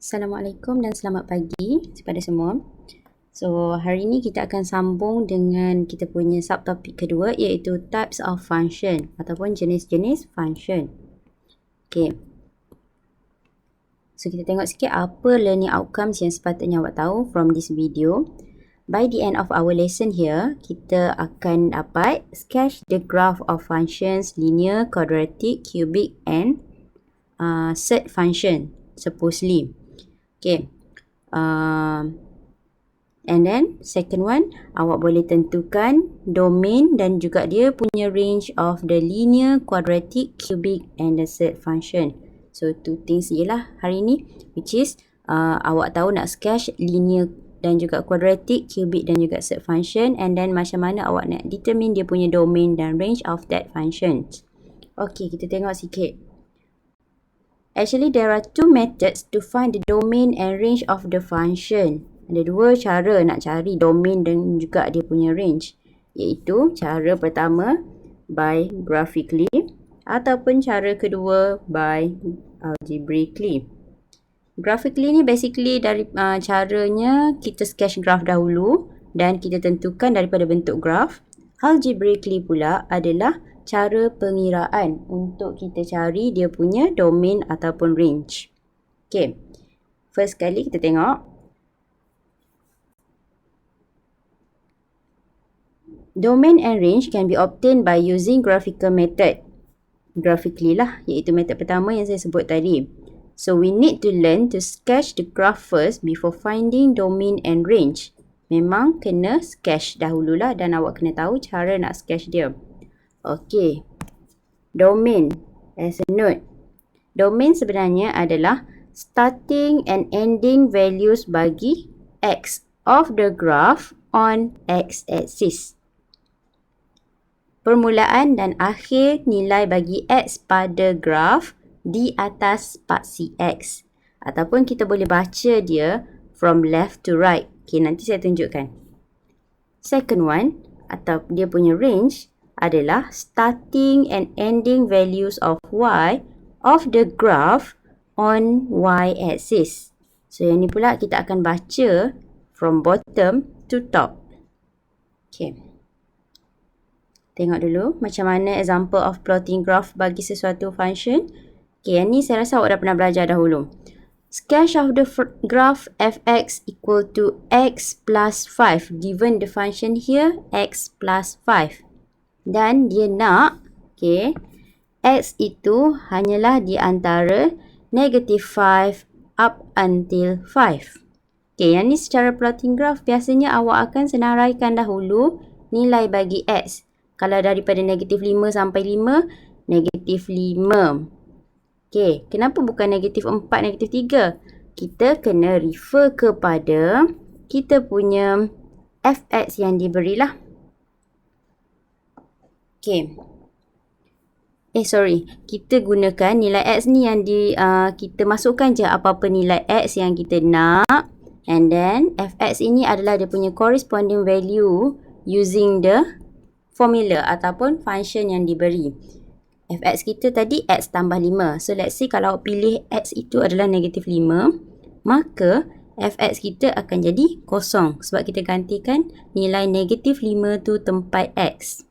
Assalamualaikum dan selamat pagi kepada semua. So, hari ini kita akan sambung dengan kita punya subtopik kedua iaitu types of function ataupun jenis-jenis function. Okay. So, kita tengok sikit apa learning outcomes yang sepatutnya awak tahu from this video. By the end of our lesson here, kita akan dapat sketch the graph of functions linear, quadratic, cubic and set function supposedly. Okay. And then second one, awak boleh tentukan domain dan juga dia punya range of the linear, quadratic, cubic and the set function. So two things je lah hari ni, which is awak tahu nak sketch linear dan juga quadratic, cubic dan juga set function, and then macam mana awak nak determine dia punya domain dan range of that functions. Okay, kita tengok sikit. Actually, there are two methods to find the domain and range of the function. Ada dua cara nak cari domain dan juga dia punya range. Iaitu cara pertama by graphically ataupun cara kedua by algebraically. Graphically ni basically dari caranya kita sketch graph dahulu dan kita tentukan daripada bentuk graph. Algebraically pula adalah cara pengiraan untuk kita cari dia punya domain ataupun range. Okay. First kali kita tengok. Domain and range can be obtained by using graphical method. Graphically lah, iaitu metod pertama yang saya sebut tadi. So we need to learn to sketch the graph first before finding domain and range. Memang kena sketch dahululah dan awak kena tahu cara nak sketch dia. Okay, domain as a note. Domain sebenarnya adalah starting and ending values bagi x of the graph on x-axis. Permulaan dan akhir nilai bagi x pada graph di atas spaksi x. Ataupun kita boleh baca dia from left to right. Okay, nanti saya tunjukkan. Second one, atau dia punya range, adalah starting and ending values of y of the graph on y-axis. So, yang ni pula kita akan baca from bottom to top. Okay. Tengok dulu macam mana example of plotting graph bagi sesuatu function. Okay, yang ni saya rasa awak dah pernah belajar dahulu. Sketch of the graph fx equal to x plus 5 given the function here x plus 5. Dan dia nak, okay, x itu hanyalah di antara negative 5 up until 5. Okay, yang ni secara plotting graph, biasanya awak akan senaraikan dahulu nilai bagi x. Kalau daripada negative 5 sampai 5, negative 5. Okay, kenapa bukan negative 4, negative 3? Kita kena refer kepada kita punya fx yang diberilah. Okay. Kita gunakan nilai x ni yang kita masukkan je apa-apa nilai x yang kita nak. And then, fx ini adalah dia punya corresponding value using the formula ataupun function yang diberi. Fx kita tadi x tambah 5. So, let's say kalau pilih x itu adalah negative 5, maka fx kita akan jadi kosong. Sebab kita gantikan nilai negative 5 tu tempat x.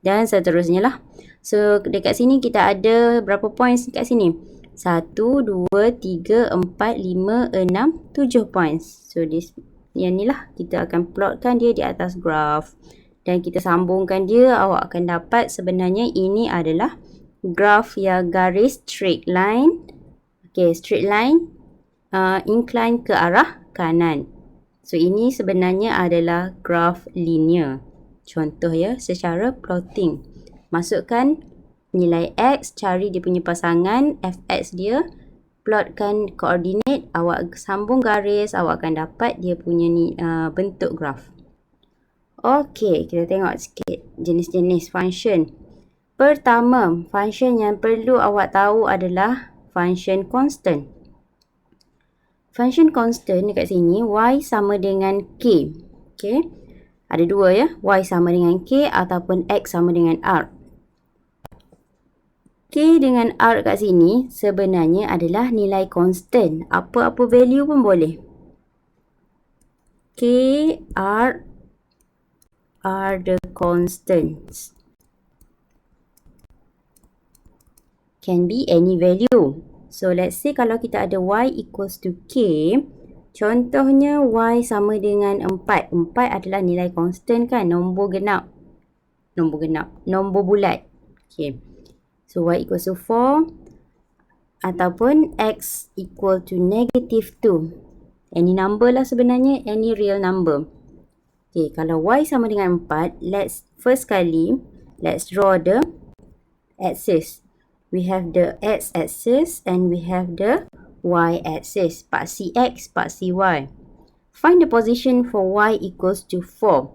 Dan seterusnya lah. So, dekat sini kita ada berapa points dekat sini? 1, 2, 3, 4, 5, 6, 7 points. So, yang ni lah kita akan plotkan dia di atas graph. Dan kita sambungkan dia, awak akan dapat sebenarnya ini adalah graph yang garis straight line. Okay, straight line incline ke arah kanan. So, ini sebenarnya adalah graph linear. Contoh ya, secara plotting. Masukkan nilai x, cari dia punya pasangan, fx dia, plotkan koordinat, awak sambung garis, awak akan dapat dia punya bentuk graph. Okey, kita tengok sikit jenis-jenis function. Pertama, function yang perlu awak tahu adalah function constant. Function constant dekat sini, y sama dengan k. Okay. Ada dua ya, y sama dengan k ataupun x sama dengan r. K dengan R kat sini sebenarnya adalah nilai constant. Apa-apa value pun boleh. K, R are the constants. Can be any value. So let's say kalau kita ada Y equals to K, contohnya Y sama dengan 4. 4 adalah nilai constant kan, nombor genap. Nombor bulat. Okay. So Y equals to 4 ataupun X equal to negative 2. Any number lah sebenarnya, any real number. Okay, kalau Y sama dengan 4, first kali, let's draw the axis. We have the X axis and we have the Y axis. Paksi X, paksi Y. Find the position for Y equals to 4.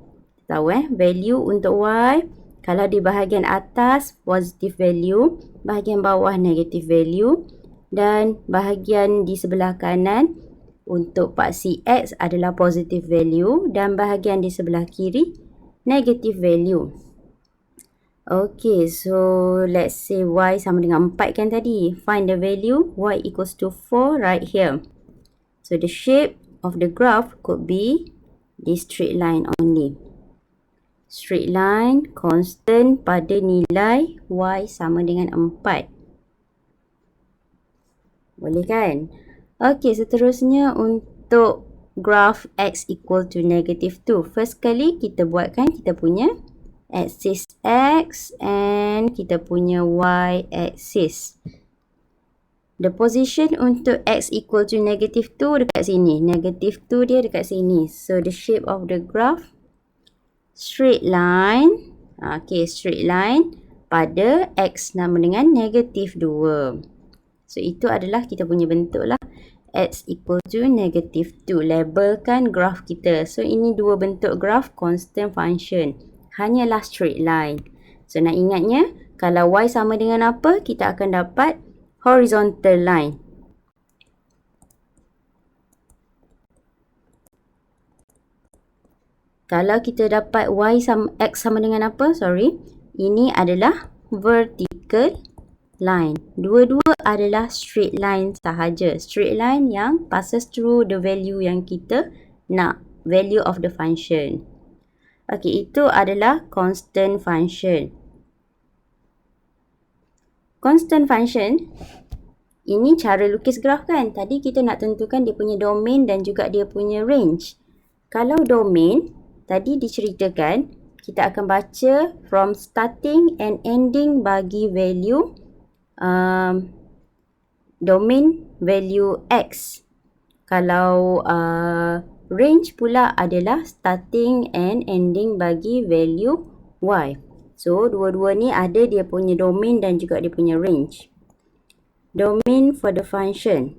Tahu value untuk Y. Kalau di bahagian atas, positive value. Bahagian bawah, negative value. Dan bahagian di sebelah kanan, untuk paksi X adalah positive value. Dan bahagian di sebelah kiri, negative value. Okay, so let's say Y sama dengan 4 kan tadi. Find the value Y equals to 4 right here. So the shape of the graph could be this straight line only. Straight line constant pada nilai Y sama dengan 4. Boleh kan? Okay, seterusnya untuk graph X equal to negative 2. First kali kita buatkan kita punya axis X and kita punya Y axis. The position untuk X equal to negative 2 dekat sini. Negative 2 dia dekat sini. So the shape of the graph, straight line. Okay, straight line pada X sama dengan negative 2. So itu adalah kita punya bentuk lah. X equal to negative 2. Labelkan graph kita. So ini dua bentuk graph constant function. Hanyalah straight line. So nak ingatnya, kalau Y sama dengan apa, kita akan dapat horizontal line. Kalau kita dapat X sama dengan apa, ini adalah vertical line. Dua-dua adalah straight line sahaja. Straight line yang passes through the value yang kita nak. Value of the function. Okay, itu adalah constant function. Constant function, ini cara lukis graf kan? Tadi kita nak tentukan dia punya domain dan juga dia punya range. Kalau domain, tadi diceritakan, kita akan baca from starting and ending bagi value domain value X. Kalau range pula adalah starting and ending bagi value Y. So, dua-dua ni ada dia punya domain dan juga dia punya range. Domain for the function.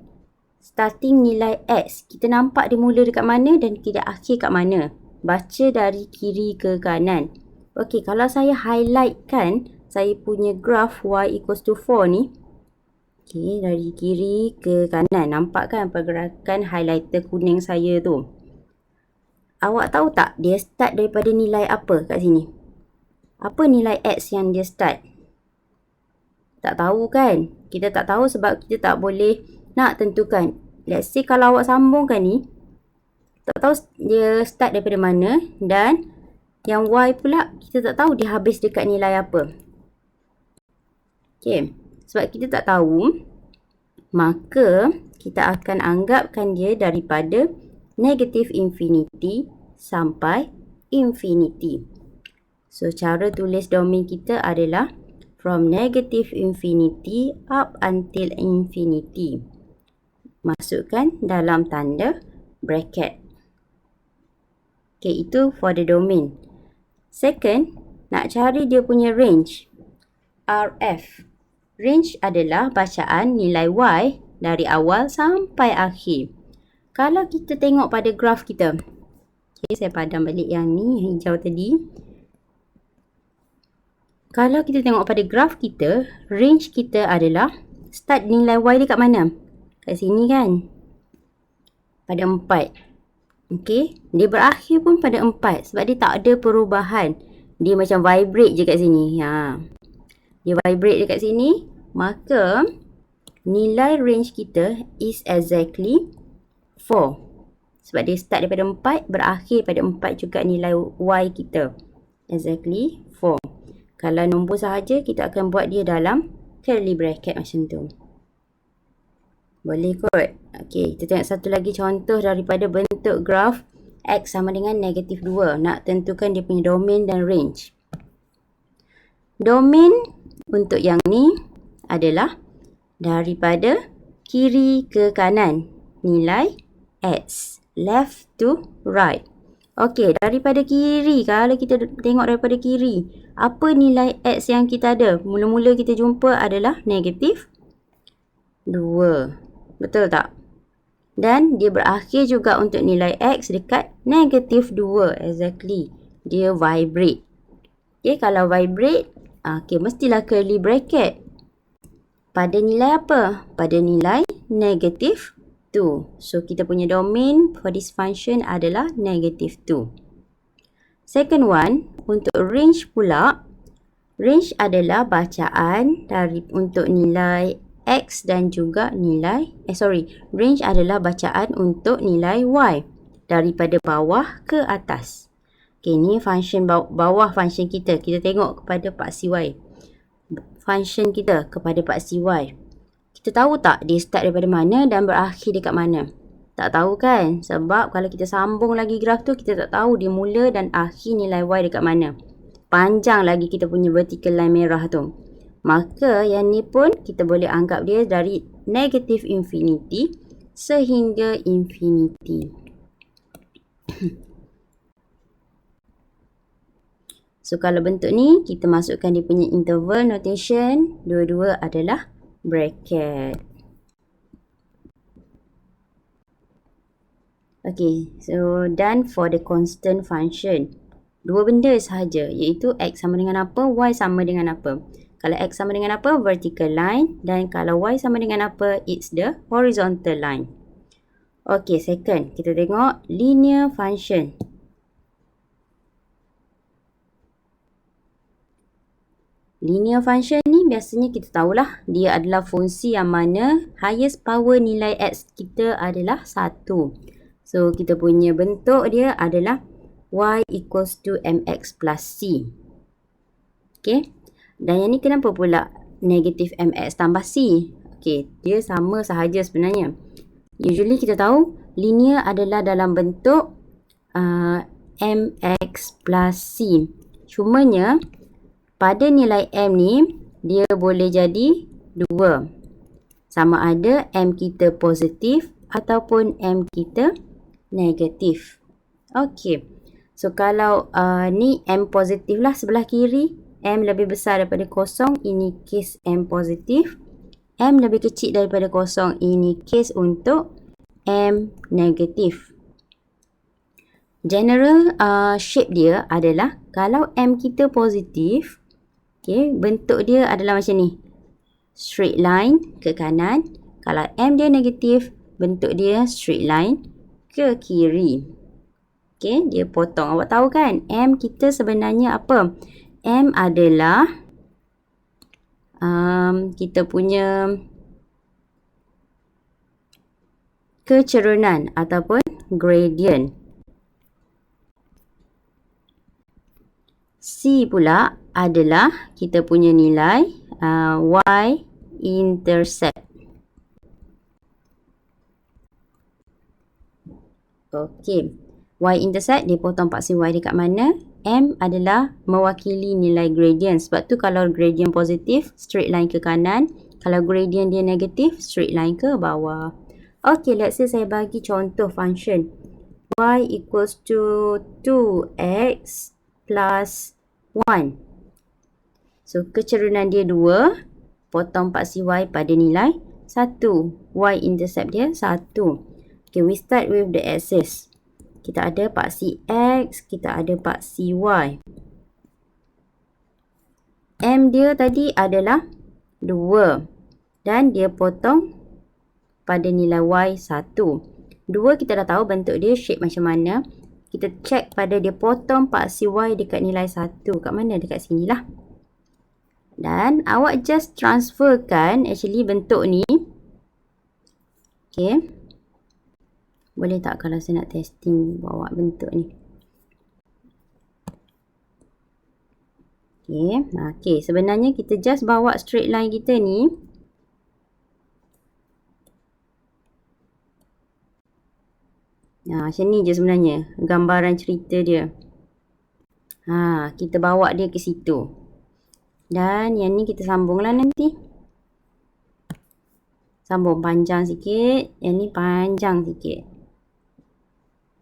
Starting nilai X. Kita nampak dia mula dekat mana dan kita akhir kat mana. Baca dari kiri ke kanan. Okey, kalau saya highlightkan saya punya graph Y equals to 4 ni. Okey, dari kiri ke kanan. Nampak kan pergerakan highlighter kuning saya tu? Awak tahu tak dia start daripada nilai apa kat sini? Apa nilai X yang dia start? Tak tahu kan? Kita tak tahu sebab kita tak boleh nak tentukan. Let's say kalau awak sambungkan ni, tak tahu dia start daripada mana dan yang Y pula kita tak tahu dia habis dekat nilai apa. Okay, sebab kita tak tahu, maka kita akan anggapkan dia daripada negative infinity sampai infinity. So, cara tulis domain kita adalah from negative infinity up until infinity. Masukkan dalam tanda bracket. Okay, itu for the domain. Second, nak cari dia punya range. RF. Range adalah bacaan nilai Y dari awal sampai akhir. Kalau kita tengok pada graf kita. Okay, saya padam balik yang ni, yang hijau tadi. Kalau kita tengok pada graf kita, range kita adalah start nilai Y dekat mana? Kat sini kan? Pada 4. Okay, dia berakhir pun pada 4 sebab dia tak ada perubahan. Dia macam vibrate je kat sini. Dia vibrate dekat sini. maka nilai range kita is exactly 4. Sebab dia start daripada 4, berakhir pada 4 juga nilai Y kita. Exactly 4. Kalau nombor sahaja, kita akan buat dia dalam curly bracket macam tu. Boleh kot. Okey, kita tengok satu lagi contoh daripada bentuk graf X sama dengan negatif 2. Nak tentukan dia punya domain dan range. Domain untuk yang ni adalah daripada kiri ke kanan. Nilai X. Left to right. Okey, daripada kiri. Kalau kita tengok daripada kiri, apa nilai X yang kita ada? Mula-mula kita jumpa adalah negatif 2. Betul tak? Dan dia berakhir juga untuk nilai X dekat negatif 2. Exactly. Dia vibrate. Okey, kalau vibrate, mestilah curly bracket. Pada nilai apa? Pada nilai negatif 2. So, kita punya domain for this function adalah negative 2. Second one, untuk range pula, range adalah bacaan untuk nilai X dan juga nilai, range adalah bacaan untuk nilai Y daripada bawah ke atas. Okay, ni function bawah function kita. Kita tengok kepada paksi Y. Function kita kepada paksi Y. Kita tahu tak dia start daripada mana dan berakhir dekat mana? Tak tahu kan? Sebab kalau kita sambung lagi graf tu, kita tak tahu dia mula dan akhir nilai Y dekat mana. Panjang lagi kita punya vertical line merah tu. Maka yang ni pun kita boleh anggap dia dari negative infinity sehingga infinity. So kalau bentuk ni, kita masukkan dia punya interval notation. Dua-dua adalah bracket. Okay, so done for the constant function. Dua benda sahaja, iaitu X sama dengan apa, Y sama dengan apa. Kalau X sama dengan apa, vertical line. Dan kalau Y sama dengan apa, it's the horizontal line. Okay, second, kita tengok linear function. Linear function ni biasanya kita tahulah dia adalah fungsi yang mana highest power nilai X kita adalah 1. So, kita punya bentuk dia adalah Y equals to MX plus C. Okay. Dan yang ni kenapa pula negatif MX tambah C? Okay, dia sama sahaja sebenarnya. Usually kita tahu linear adalah dalam bentuk MX plus C. Cumanya pada nilai M ni, dia boleh jadi 2. Sama ada M kita positif ataupun M kita negatif. Okey. So, kalau ni M positif lah sebelah kiri. M lebih besar daripada kosong. Ini kes M positif. M lebih kecil daripada kosong. Ini kes untuk M negatif. General shape dia adalah kalau M kita positif, okay, bentuk dia adalah macam ni. Straight line ke kanan. Kalau M dia negatif, bentuk dia straight line ke kiri. Okay, dia potong. Awak tahu kan M kita sebenarnya apa? M adalah kita punya kecerunan ataupun gradient. C pula adalah kita punya nilai y-intercept. Okey. Y-intercept dia potong paksi Y dekat mana? M adalah mewakili nilai gradient. Sebab tu kalau gradient positif, straight line ke kanan. Kalau gradient dia negatif, straight line ke bawah. Okey, let's say saya bagi contoh function. Y equals to 2x plus 1. So, kecerunan dia 2. Potong paksi Y pada nilai 1. Y-intercept dia 1. Okay, we start with the axis. Kita ada paksi X, kita ada paksi Y. M dia tadi adalah 2. Dan dia potong pada nilai Y 1. 2 kita dah tahu bentuk dia, shape macam mana. Kita check pada dia potong paksi Y dekat nilai 1. Kat mana? Dekat sini lah. Dan awak just transferkan actually bentuk ni. Okay. Boleh tak kalau saya nak testing bawa bentuk ni. Okay, sebenarnya kita just bawa straight line kita ni. Macam ni je sebenarnya gambaran cerita dia. Kita bawa dia ke situ. Dan yang ni kita sambunglah nanti. Sambung panjang sikit. Yang ni panjang sikit.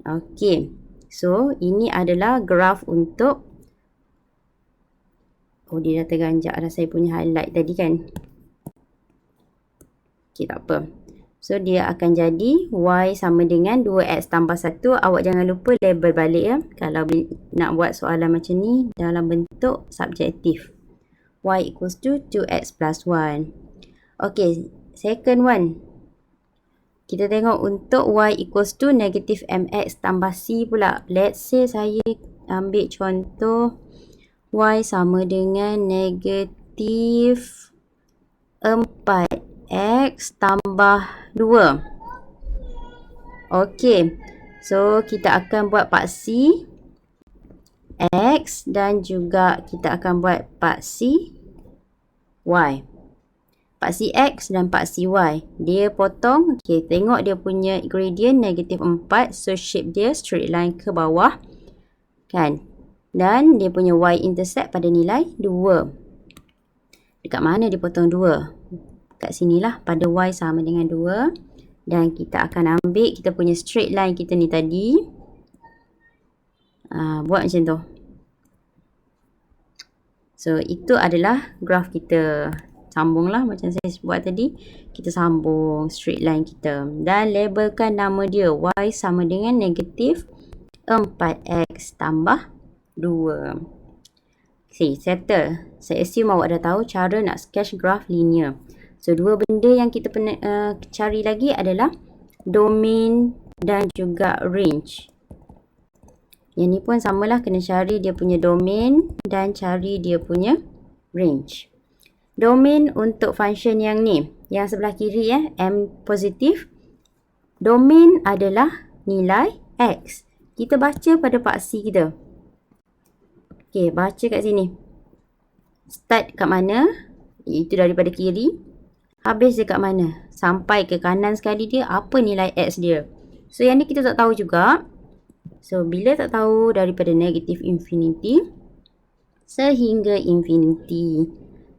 Okay. So, ini adalah graf untuk dia dah terganjak dah saya punya highlight tadi kan. Okay, tak apa. So, dia akan jadi Y sama dengan 2X tambah 1. Awak jangan lupa label balik ya. Kalau nak buat soalan macam ni dalam bentuk subjektif. Y equals to 2X plus 1. Okay, second one. Kita tengok untuk Y equals to negative MX tambah C pula. Let's say saya ambil contoh Y sama dengan negatif 4X tambah 2. Okay. So, kita akan buat paksi X dan juga kita akan buat paksi Y. Paksi X dan paksi Y. Dia potong. Okay, tengok dia punya gradient negatif 4. So, shape dia straight line ke bawah. Kan? Dan dia punya y-intercept pada nilai 2. Dekat mana dia potong 2? Kat sinilah pada y sama dengan 2. Dan kita akan ambil kita punya straight line kita ni tadi. Buat macam tu. So, itu adalah graf kita. Sambunglah macam saya buat tadi. Kita sambung straight line kita. Dan labelkan nama dia y sama dengan negatif 4x tambah 2. Okay, settle. Saya assume awak dah tahu cara nak sketch graph linear. So, dua benda yang kita cari lagi adalah domain dan juga range. Yang ni pun samalah, kena cari dia punya domain dan cari dia punya range. Domain untuk function yang ni, yang sebelah kiri M positif. Domain adalah nilai X. Kita baca pada paksi kita. Okay, baca kat sini. Start kat mana? Itu daripada kiri. Habis dia kat mana? Sampai ke kanan sekali dia, apa nilai X dia? So, yang ni kita tak tahu juga. So, bila tak tahu, daripada negatif infinity sehingga infinity.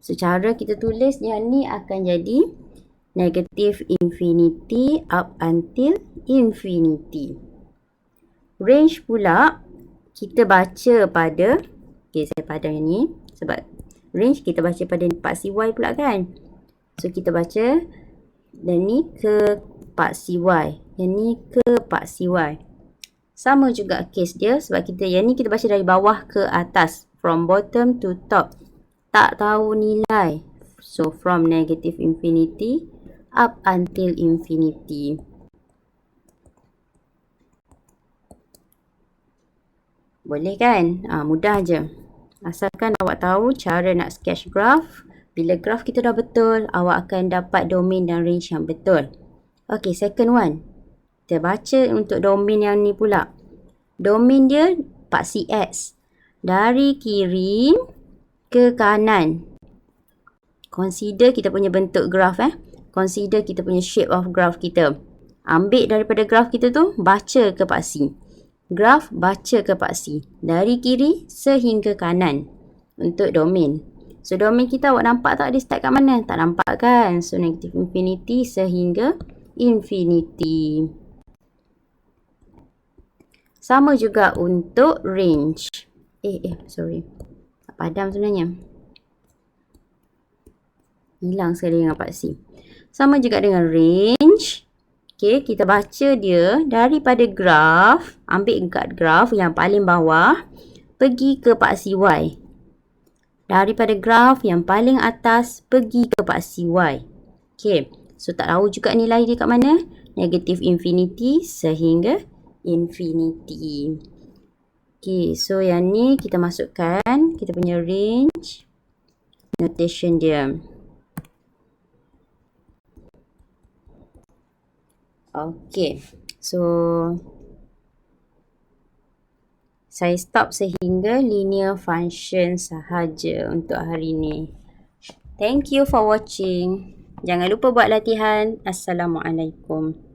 So, cara kita tulis yang ni akan jadi negatif infinity up until infinity. Range pula, kita baca pada, okay, saya padam yang ni. Sebab range kita baca pada paksi Y pula kan. So, kita baca dan ni ke paksi Y. Yang ni ke paksi Y. Sama juga case dia sebab kita yang ni kita baca dari bawah ke atas. From bottom to top. Tak tahu nilai. So, from negative infinity up until infinity. Boleh kan? Mudah je. Asalkan awak tahu cara nak sketch graph. Bila graph kita dah betul, awak akan dapat domain dan range yang betul. Okay, second one. Kita baca untuk domain yang ni pula. Domain dia paksi X. Dari kiri ke kanan. Consider kita punya bentuk graph Consider kita punya shape of graph kita. Ambil daripada graph kita tu, baca ke paksi. Graph baca ke paksi. Dari kiri sehingga kanan. Untuk domain. So, domain kita awak nampak tak dia start kat mana? Tak nampak kan? So, negative infinity sehingga infinity. Sama juga untuk range. Sorry. Tak padam sebenarnya. Hilang sekali dengan paksi. Sama juga dengan range. Okay, kita baca dia daripada graph. Ambil kat graph yang paling bawah. Pergi ke paksi Y. Daripada graf yang paling atas pergi ke paksi Y. Okay. So, tak tahu juga nilai dia kat mana. Negative infinity sehingga infinity. Okay. So, yang ni kita masukkan kita punya range. notation dia. Okay, so saya stop sehingga linear function sahaja untuk hari ini. Thank you for watching. Jangan lupa buat latihan. Assalamualaikum.